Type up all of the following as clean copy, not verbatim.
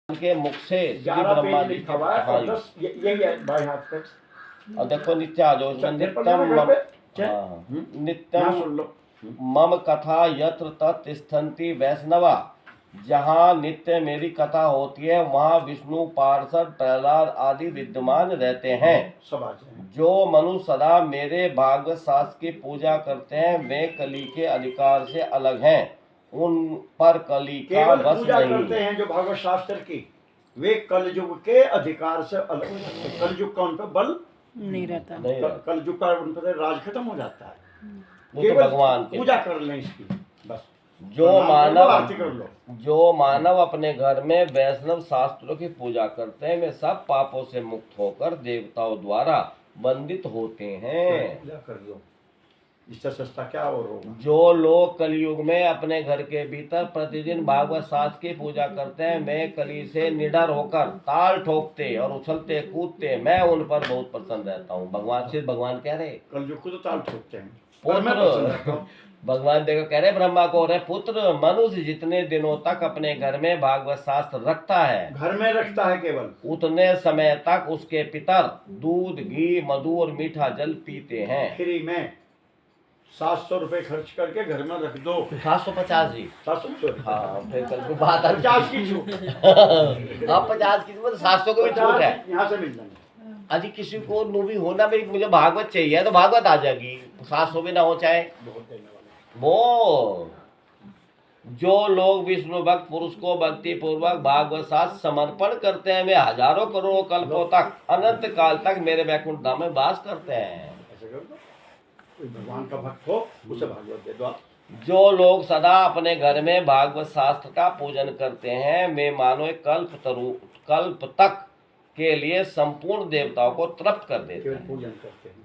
के मुख से श्री 11 ब्रह्मा पेज जी लिखा हुआ है हाँ और 10 यही है बाएं हाथ पे। और देखो नीचे आ जाओ इसमें नित्यम नित्यम यहाँ सुन लो। मम कथा यत्र तत् तिष्ठन्ति वैष्णवा। जहाँ नित्य मेरी कथा होती है वहाँ विष्णु पार्षद प्रहलाद आदि विद्यमान रहते हैं। सब आ जाए। जो मनुष्य सदा मेरे भागवत शास्त्र की पूजा करते हैं वे कली के अधिकार से अलग हैं, उन पर कली का केवल बस पूजा नहीं। करते हैं जो भागवत शास्त्र की, वे कलयुग के अधिकार से अलग हो जाते हैं। कलयुग का उन पर बल नहीं रहता। कलयुग का उन पर राज खत्म हो जाता है। वो तो केवल भगवान के पूजा कर लें इसकी बस। जो मानव अपने घर में वैष्णव शास्त्रों की पूजा करते हैं वे सब पापों से मुक्त होकर देवताओं द्वारा वंदित होते हैं। कर लो, इससे सस्ता क्या और होगा। जो लोग कलयुग में अपने घर के भीतर प्रतिदिन भागवत शास्त्र की पूजा करते हैं वे कली से निडर होकर ताल ठोकते और उछलते कूदते मैं उन पर बहुत प्रसन्न रहता हूँ। भगवान सिर्फ भगवान कह रहे कलयुग को तो ताल ठोकते हैं। पुत्र भगवान देखो कह रहे ब्रह्मा को रे पुत्र मनुष्य जितने दिनों तक अपने घर में भागवत शास्त्र रखता है, घर में रखता है केवल, उतने समय तक उसके पितर दूध घी मधु और मीठा जल पीते हैं। फ्री में 700 रुपए खर्च करके घर में रख दो। 750 जी 700 हाँ फिर कल को बात 50 की छूट। हाँ 50 की मतलब 700 की भी छूट है। यहाँ से मिल जाएंगे। अजी किसी को भी होना भाई मुझे भागवत चाहिए तो भागवत आ जाएगी, 700 भी ना हो चाहे वो। जो लोग विष्णु भक्त पुरुष को भक्ति पूर्वक भागवत शास्त्र समर्पण करते हैं वे हजारों करोड़ों कल्पों तक अनंत काल तक मेरे वैकुंठ धाम में वास करते हैं। ऐसे कर दो, कोई भगवान का भक्त हो उसे भागवत दे दो। जो लोग सदा अपने घर में भागवत शास्त्र का पूजन करते हैं वे मानो एक कल्प तक के लिए संपूर्ण देवताओं को तृप्त कर देते हैं। पूजन करते हैं।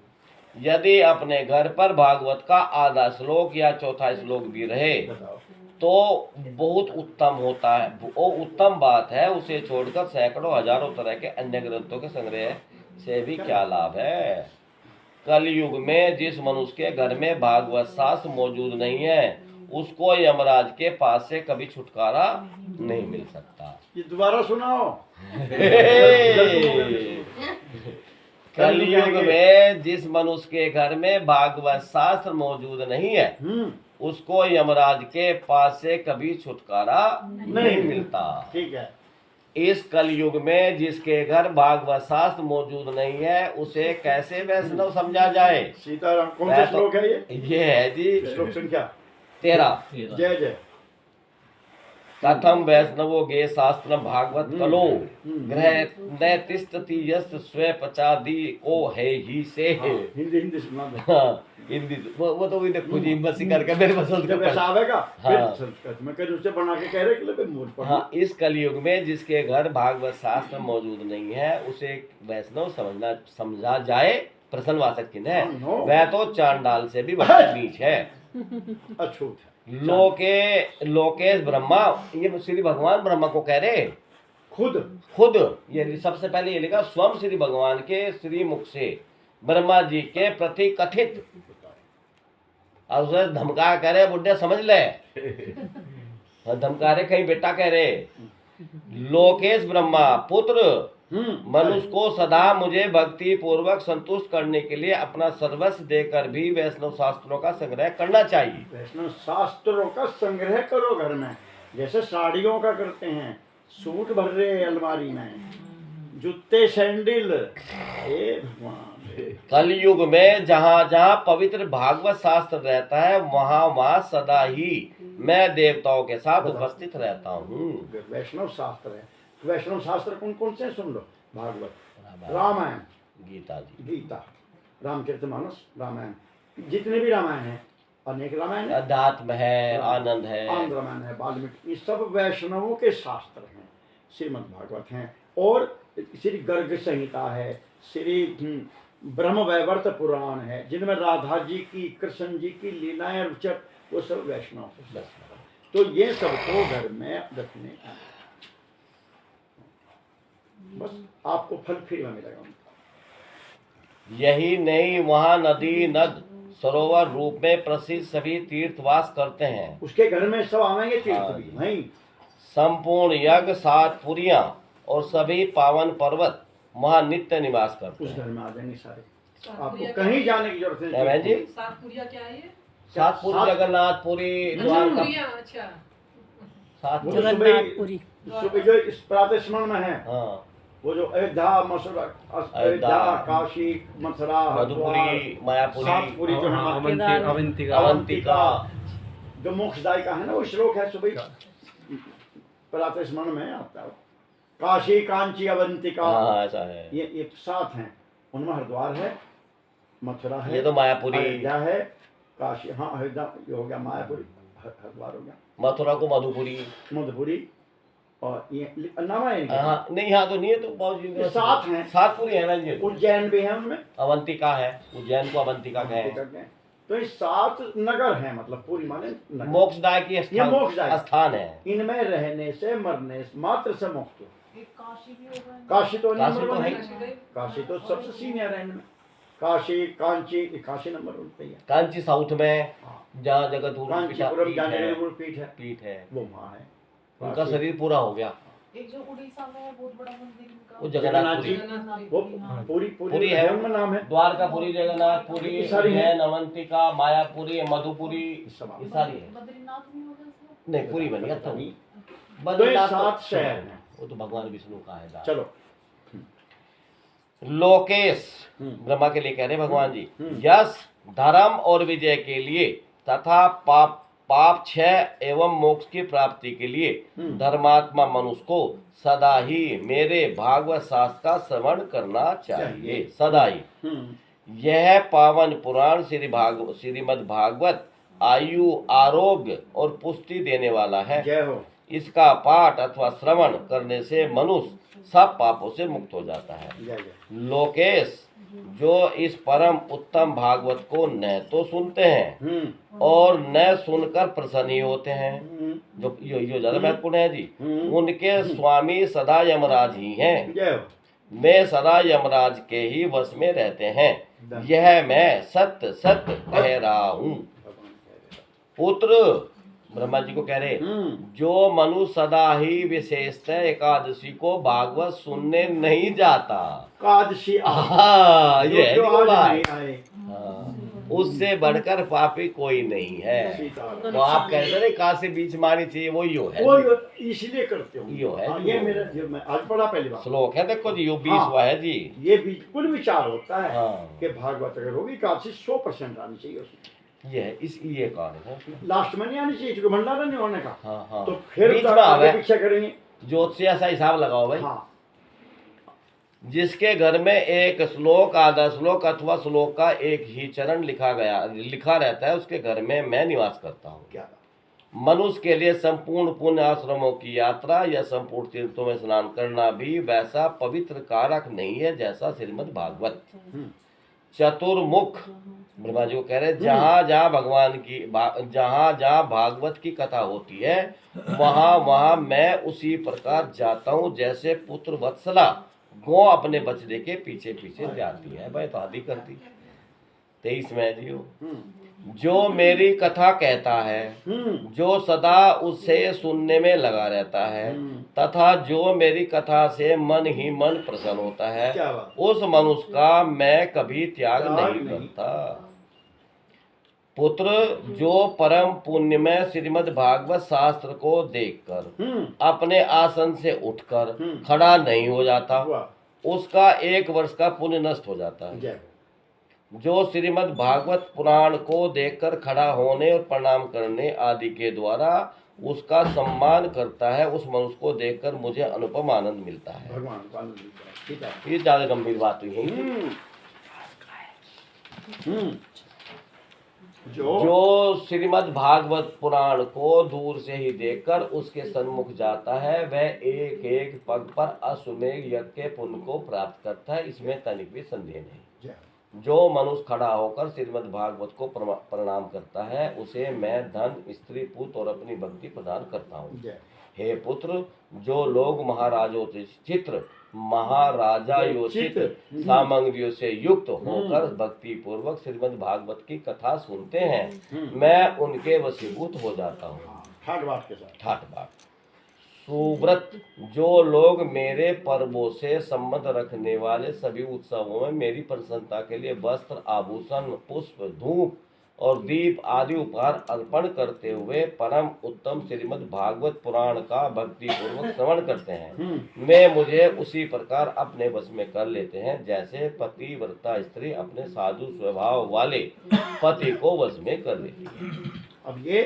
यदि अपने घर पर भागवत का आधा श्लोक या चौथा श्लोक भी रहे तो बहुत उत्तम होता है। वो उत्तम बात है, उसे छोड़कर सैकड़ों हजारों तरह के अन्य ग्रंथों के संग्रह से भी क्या लाभ है। कलयुग में जिस मनुष्य के घर में भागवत शास्त्र मौजूद नहीं है उसको यमराज के पास से कभी छुटकारा नहीं मिल सकता। ये दोबारा सुनाओ। कलयुग में जिस मनुष्य के घर में भागवत शास्त्र मौजूद नहीं है उसको यमराज के पास से कभी छुटकारा नहीं मिलता। ठीक है। इस कलयुग में जिसके घर भागवत शास्त्र मौजूद नहीं है उसे कैसे वैष्णव समझा जाए। सीताराम कौन सा श्लोक है ये है जी श्लोक संख्या 13। जय जय। कथम वैष्णवो गे शास्त्र भागवत कलो ग्रह न तिष्ठति यस् स्वे पचादी को है ही से। हिंदी सुना दो। हिंदी वो तो भी देखो जी बस करके मेरे पसंद जब ऐसा आवेगा हाँ मैं कह उससे बना के कह रहे कि मूल पर। हाँ इस कलयुग में जिसके घर भागवत शास्त्र मौजूद नहीं है उसे वैष्णव समझा जाए। प्रसन्न वाचक किन्ह है वह तो चांडाल से भी बढ़कर नीच है। अछूत है। लोकेश ब्रह्मा ये श्री भगवान ब्रह्मा को कह रहे खुद ये सबसे पहले ये लिखा स्वयं श्री भगवान के श्री मुख से ब्रह्मा जी के प्रति कथित और उसे धमका कह रहे बुढ़े समझ ले धमका रहे कहीं बेटा कह रहे लोकेश ब्रह्मा पुत्र मनुष्य को सदा मुझे भक्ति पूर्वक संतुष्ट करने के लिए अपना सर्वस्व देकर भी वैष्णव शास्त्रों का संग्रह करना चाहिए। वैष्णव शास्त्रों का संग्रह करो घर में, जैसे साड़ियों का करते हैं, सूट भर रहे अलमारी में, जूते सैंडल। भगवान कलयुग में जहाँ जहाँ पवित्र भागवत शास्त्र रहता है वहाँ सदा ही मैं देवताओं के साथ उपस्थित रहता हूँ। वैष्णव शास्त्र है। वैष्णव शास्त्र कौन कौन से सुन लो। भागवत, रामायण, गीता, रामचरितमानस, रामायण, जितने भी रामायण है, अनेक रामायण है, अध्यात्म है, आनंद है, आनंद रामायण है, वाल्मीकि, ये सब वैष्णवों के शास्त्र हैं। श्रीमद् भागवत हैं और श्री गर्ग संहिता है, श्री ब्रह्म वैवर्त पुराण है, जिनमें राधा जी की कृष्ण जी की लीलाएं रुचक, वो सब वैष्णव। तो ये सबको घर में रखने बस आपको फल फ्री में मिलेगा। यही नहीं वहाँ नदी नद सरोवर रूप में प्रसिद्ध सभी तीर्थवास करते हैं। उसके घर में सब आवेंगे तीर्थ भी नहीं। संपूर्ण यज्ञ, 7 पुरियां और सभी पावन पर्वत वहाँ नित्य निवास करते उस हैं। घर में आ जाएंगे सारे, आपको कहीं जाने की जरूरत क्या बहन जी? नहीं। सातपुरिया क्या है ये? 7 पुरी, जगन्नाथपुरी, द्वारका, सातपुरिया, अच्छा। 7 वो पुरी। तो जगन्नाथपुरी। सुबह जो इस प्रातः स्मरण में है, हाँ, वो जो अयोध्या, मथुरा, अयोध्या, काशी, मथुरा, मधुपुरी, मायापुरी, सातपुरी जो है, अवंतिका, जो मोक्षदायी का है ना, वो श्लोक है सुबह प्रातः स्मरण में आता है। काशी, कांची, अवंतिका, हाँ ऐसा है। ये 7 हैं। उनमें हरिद्वार है, मथुरा है, ये तो मायापुरी, अयोध्या है, काशी, हाँ अयोध्या ये हो गया, मायापुरी, हरिद्वार हो गया, मथुरा को मधुपुरी। मधुपुरी, और ये नाम है इनके। हाँ नहीं, यहाँ तो नहीं है, तो बहुत ये 7 हैं। 7 पुरी है ना जी। उज्जैन भी है उनमें, अवंतिका है, उज्जैन को अवंतिका कहें। तो ये 7 नगर हैं, मतलब पूरी माने नगर। मोक्षदाय की ये मोक्षदायी स्थान है। इनमें रहने से, मरने से, मात्र से मुक्त हो। एक काशी भी होगा। काशी तो काशी नंबर तो 1 है। है, काशी तो सबसे सीनियर है इनमें। काशी, कांची, ये काशी नंबर 1 पे ही है। कांची साउथ में, हाँ। जहाँ जगत कांचीपुरम जाने पीठ है, पीठ है, वो वहाँ है। उनका शरीर पूरा हो गया। एक जो उड़ीसा में है बहुत बड़ा मंदिर इनका, वो जगन्नाथपुरी, वो हाँ। पूरी पूरी है, उनमें नाम है। द्वारकापुरी, जगन्नाथपुरी, ये सारी है। उज्जैन, अवंतिका, मायापुरी, मधुपुरी, ये सब ये सारी है। बद्रीनाथ नहीं होगा इसमें? नहीं, पूरी बनी है तो नहीं। बद्रीनाथ तो ये 7 शहर हैं। वो तो भगवान विष्णु का है। चलो, लोकेश, ब्रह्मा के लिए कह रहे भगवान जी, यश, धर्म और विजय के लिए तथा पाप क्षय एवं मोक्ष की प्राप्ति के लिए धर्मात्मा मनुष्य को सदा ही मेरे भागवत शास्त्र का श्रवण करना चाहिए। सदा ही। यह पावन पुराण श्रीमद् भागवत आयु, आरोग्य और पुष्टि देने वाला है। जय हो। इसका पाठ अथवा श्रवण करने से मनुष्य सब पापों से मुक्त हो जाता है। जय जय। लोकेश, जो इस परम उत्तम भागवत को न तो सुनते हैं और न सुनकर प्रसन्न ही होते हैं, जो यो ज्यादा महत्वपूर्ण है जी, उनके स्वामी सदा यमराज ही हैं। जय हो। मैं सदा यमराज के ही वश में रहते हैं, यह मैं सत्य सत्य कह रहा हूँ। पुत्र, ब्रह्मा जी को कह रहे, जो मनुष्य सदा ही विशेषतः एकादशी को भागवत सुनने नहीं जाता, एकादशी हाँ, ये है जो देखो आज बात। नहीं आए। हाँ, उससे बढ़कर पापी कोई नहीं है। सीताराम। तो आप कहते रहे काशी बीच मानी चाहिए, वो यो है। वो इसलिए करते हो। यो है, हाँ, यो। ये मेरा जो मैं आज पढ़ा पहली बार। श्लोक है, देखो जी, यो 20 हाँ। है जी। ये बिल्कुल विचार होता है हाँ। कि भागवत अगर होगी एकादशी 100% आनी चाहिए उसमें। ये है, ये कारण है। लास्ट में नहीं आनी चाहिए क्योंकि भंडारा नहीं होने का। हाँ हाँ, तो फिर बीच तो में आगे आवे। पीछे करेंगे। ज्योतिषी ऐसा हिसाब लगाओ भाई। हाँ। जिसके घर में एक श्लोक, आधा श्लोक अथवा श्लोक का एक ही चरण लिखा रहता है, उसके घर में मैं निवास करता हूँ। क्या मनुष्य के लिए संपूर्ण पुण्य आश्रमों की यात्रा या संपूर्ण तीर्थों में स्नान करना भी वैसा पवित्र कारक नहीं है जैसा श्रीमद् भागवत। चतुर्मुख, ब्रह्मा जी को कह रहे, जहाँ जहाँ भागवत की कथा होती है वहाँ वहाँ मैं उसी प्रकार जाता हूँ जैसे पुत्र वत्सला गौ अपने बछड़े के पीछे पीछे जाती है। भाई तो आदि करती। 23 में जी, जो मेरी कथा कहता है, जो सदा उससे सुनने में लगा रहता है तथा जो मेरी कथा से मन ही मन प्रसन्न होता है, क्या बात। उस मनुष्य का मैं कभी त्याग नहीं करता। पुत्र, जो परम पुण्य में श्रीमद् भागवत शास्त्र को देखकर अपने आसन से उठकर खड़ा नहीं हो जाता, उसका 1 वर्ष का पुण्य नष्ट हो जाता है। जय। जो श्रीमद् भागवत पुराण को देखकर खड़ा होने और प्रणाम करने आदि के द्वारा उसका सम्मान करता है, उस मनुष्य को देखकर मुझे अनुपम आनंद मिलता है। भगवान को आनंद मिलता है। ठीक है। ये ज्यादा गंभीर बात हुई है। जो श्रीमद् भागवत पुराण को दूर से ही देखकर उसके सन्मुख जाता है, वह एक एक पग पर अश्वमेध यज्ञ के पुण्य को प्राप्त करता है, इसमें तनिक भी संदेह नहीं। जो मनुष्य खड़ा होकर श्रीमद् भागवत को प्रणाम करता है, उसे मैं धन, स्त्री, पुत्र और अपनी भक्ति प्रदान करता हूँ। हे पुत्र, जो लोग महाराजायोचित सामग्रियों से युक्त होकर भक्ति पूर्वक श्रीमद् भागवत की कथा सुनते हैं, मैं उनके वशीभूत हो जाता हूँ। ठाट बात के साथ। ठाट बात। सुव्रत जो लोग मेरे पर्वों से संबंध रखने वाले सभी उत्सवों में मेरी प्रसन्नता के लिए वस्त्र, आभूषण, पुष्प, धूप और दीप आदि उपहार अर्पण करते हुए परम उत्तम श्रीमद् भागवत पुराण का भक्ति पूर्वक श्रवण करते हैं, वे मुझे उसी प्रकार अपने वश में कर लेते हैं जैसे पतिव्रता स्त्री अपने साधु स्वभाव वाले पति को वश में कर लेती है। अब ये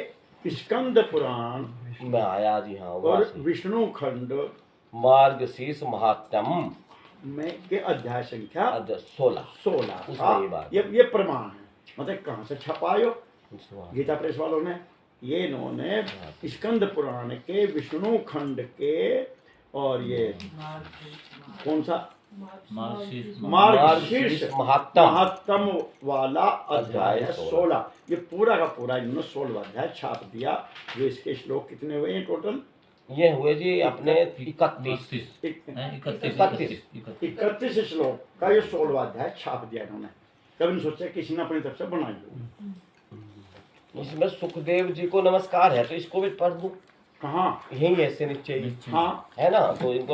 स्कंद पुराण मैं आया जी हाँ वहाँ और से। विष्णु खंड मार्गशीर्ष महात्म में के अध्याय संख्या 16 16 उसमें ये बात ये प्रमाण है। मतलब कहाँ से छपायो गीता प्रेस वालों ने, ये इन्होंने स्कंद पुराण के विष्णु खंड के और ये कौन सा मार्गशीर्ष महात्म वाला अध्याय 16, ये पूरा का पूरा इन्होंने 16वां अध्याय छाप दिया। जो इसके श्लोक कितने हुए हैं टोटल? ये हुए जी अपने 31 श्लोक का ये 16वां अध्याय छाप दिया इन्होंने। कभी नहीं सोचा किसी ने अपनी तरफ से बनाई हो। इसमें सुखदेव जी को नमस्कार है तो इसको भी पढ़ दूं। कहाँ? यही ऐसे नीचे ही हाँ है ना, तो इनको